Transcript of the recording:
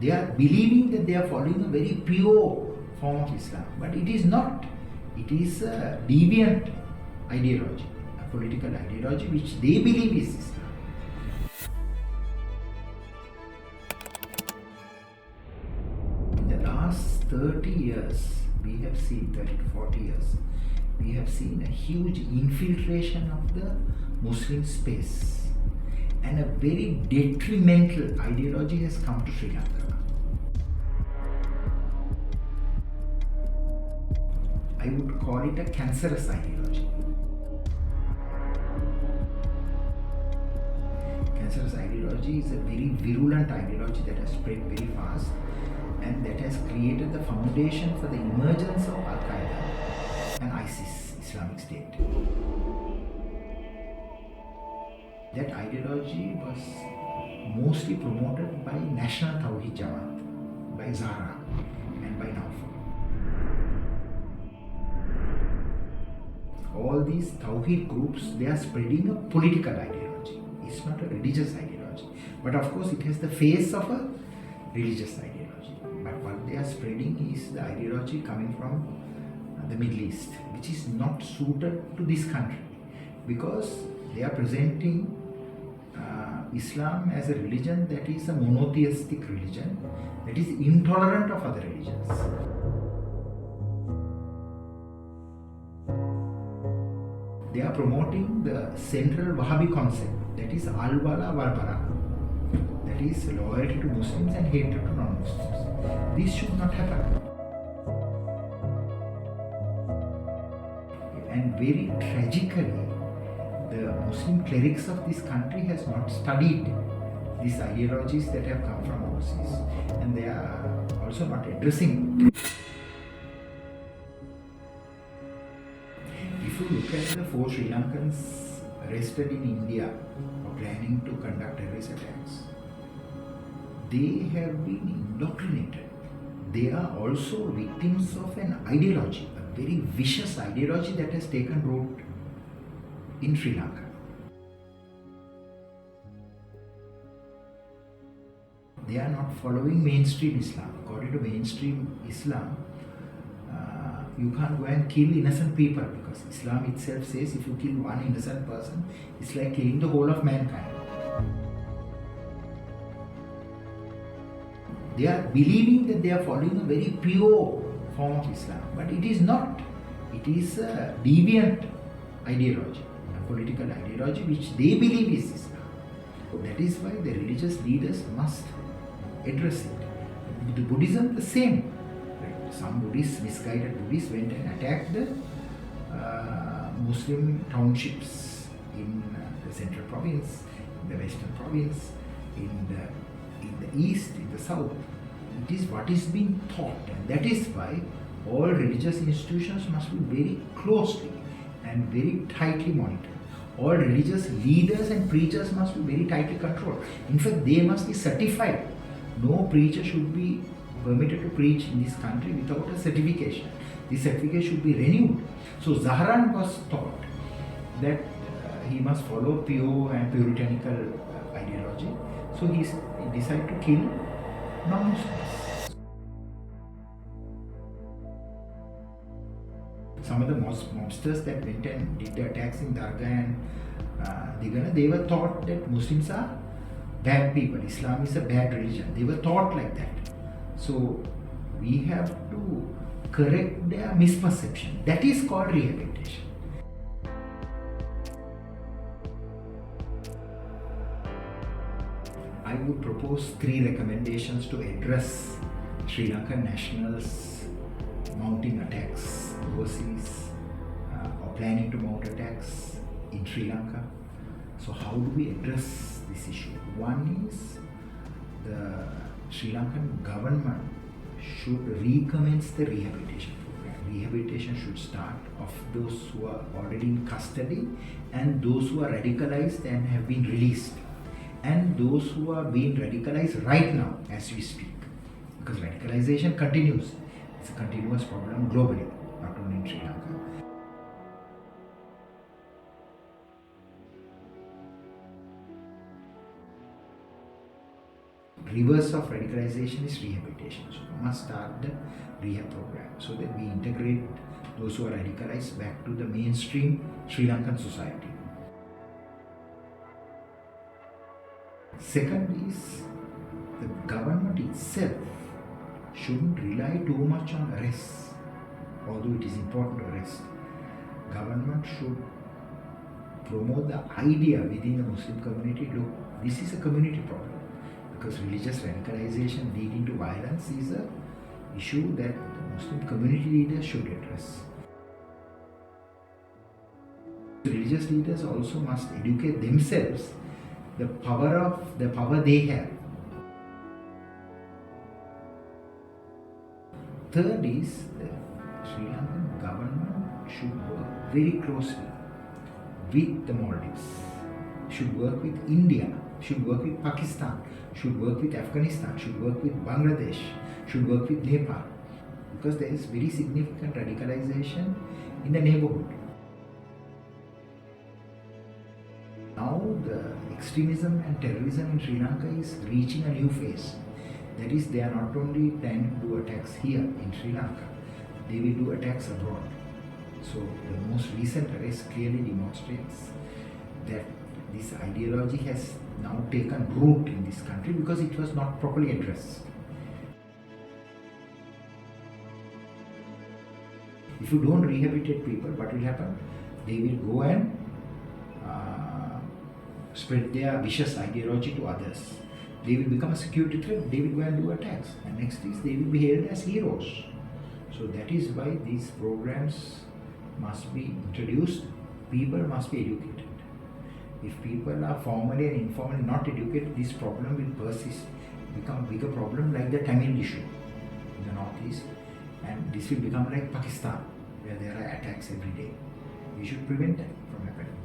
They are believing that they are following a very pure form of Islam, but it is not. It is a deviant ideology, a political ideology which they believe is Islam. In the last 30 years, we have seen, 30 to 40 years, we have seen a huge infiltration of the Muslim space, and a very detrimental ideology has come to Sri Lanka. I would call it a cancerous ideology. Cancerous ideology is a very virulent ideology that has spread very fast and that has created the foundation for the emergence of Al-Qaeda and ISIS, Islamic State. That ideology was mostly promoted by National Tawhid Jamaat, by Zahran and by Naufer. All these Tawhid groups, they are spreading a political ideology. It's not a religious ideology. But of course, it has the face of a religious ideology. But what they are spreading is the ideology coming from the Middle East, which is not suited to this country, because they are presenting Islam as a religion that is a monotheistic religion, that is intolerant of other religions. They are promoting the central Wahhabi concept, that is al-wala wal-bara, that is loyalty to Muslims and hatred to non-Muslims. This should not happen. And very tragically, the Muslim clerics of this country has not studied these ideologies that have come from overseas, and they are also not addressing. If you look at the 4 Sri Lankans arrested in India for planning to conduct terrorist attacks, they have been indoctrinated. They are also victims of an ideology, a very vicious ideology that has taken root in Sri Lanka. They are not following mainstream Islam. According to mainstream Islam, you can't go and kill innocent people, because Islam itself says if you kill one innocent person, it's like killing the whole of mankind. They are believing that they are following a very pure form of Islam, but it is not. It is a deviant ideology, a political ideology which they believe is Islam. That is why the religious leaders must address it. With Buddhism, the same. Some Buddhists, misguided Buddhists, went and attacked the Muslim townships in the central province, in the western province, in the east, in the south. It is what is being taught, and that is why all religious institutions must be very closely and very tightly monitored. All religious leaders and preachers must be very tightly controlled. In fact, they must be certified. No preacher should be permitted to preach in this country without a certification. This certificate should be renewed. So Zahran was taught that he must follow pure and puritanical ideology. So he decided to kill non-Muslims. Some of the mobsters that went and did the attacks in Dargah and Digana, they were taught that Muslims are bad people. Islam is a bad religion. They were taught like that. So we have to correct their misperception. That is called rehabilitation. I would propose 3 recommendations to address Sri Lankan nationals mounting attacks overseas or planning to mount attacks in Sri Lanka. So how do we address this issue? One is the Sri Lankan government should recommence the rehabilitation program. Rehabilitation should start of those who are already in custody and those who are radicalized and have been released, and those who are being radicalized right now as we speak, because radicalization continues. It's a continuous problem globally, not only in Sri Lanka. reverse of radicalization is rehabilitation. So we must start the rehab program so that we integrate those who are radicalized back to the mainstream Sri Lankan society. Second is, the government itself shouldn't rely too much on arrests, although it is important to arrest. Government should promote the idea within the Muslim community, look, this is a community problem, because religious radicalization leading to violence is an issue that the Muslim community leaders should address. Religious leaders also must educate themselves the power they have. Third is, the Sri Lankan government should work very closely with the Maldives, should work with India, should work with Pakistan, should work with Afghanistan, should work with Bangladesh, should work with Nepal, because there is very significant radicalization in the neighborhood. Now the extremism and terrorism in Sri Lanka is reaching a new phase. That is, they are not only planning to do attacks here in Sri Lanka, they will do attacks abroad. So the most recent arrest clearly demonstrates that this ideology has now taken root in this country because it was not properly addressed. If you don't rehabilitate people, what will happen? They will go and spread their vicious ideology to others. They will become a security threat, they will go and do attacks. And next is, they will be hailed as heroes. So that is why these programs must be introduced, people must be educated. If people are formally and informally not educated, this problem will persist, become a bigger problem like the Tamil issue in the northeast, and this will become like Pakistan, where there are attacks every day. We should prevent that from happening.